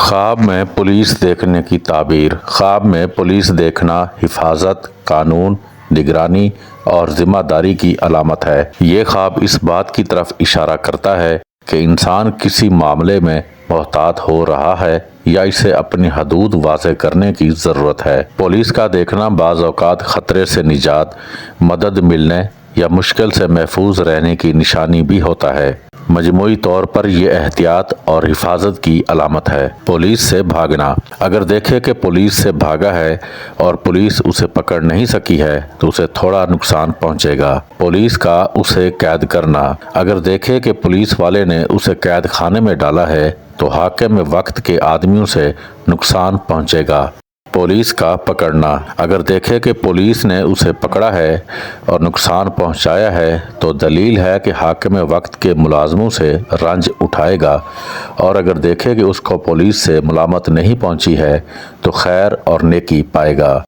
خواب میں پولیس دیکھنے کی تعبیر۔ خواب میں پولیس دیکھنا حفاظت، قانون، نگرانی اور ذمہ داری کی علامت ہے۔ یہ خواب اس بات کی طرف اشارہ کرتا ہے کہ انسان کسی معاملے میں محتاط ہو رہا ہے یا اسے اپنی حدود واضح کرنے کی ضرورت ہے۔ پولیس کا دیکھنا بعض اوقات خطرے سے نجات، مدد ملنے یا مشکل سے محفوظ رہنے کی نشانی بھی ہوتا ہے۔ مجموعی طور پر یہ احتیاط اور حفاظت کی علامت ہے۔ پولیس سے بھاگنا۔ اگر دیکھے کہ پولیس سے بھاگا ہے اور پولیس اسے پکڑ نہیں سکی ہے تو اسے تھوڑا نقصان پہنچے گا۔ پولیس کا اسے قید کرنا۔ اگر دیکھے کہ پولیس والے نے اسے قید خانے میں ڈالا ہے تو حاکم وقت کے آدمیوں سے نقصان پہنچے گا۔ پولیس کا پکڑنا۔ اگر دیکھے کہ پولیس نے اسے پکڑا ہے اور نقصان پہنچایا ہے تو دلیل ہے کہ حاکم وقت کے ملازموں سے رنج اٹھائے گا، اور اگر دیکھے کہ اس کو پولیس سے ملامت نہیں پہنچی ہے تو خیر اور نیکی پائے گا۔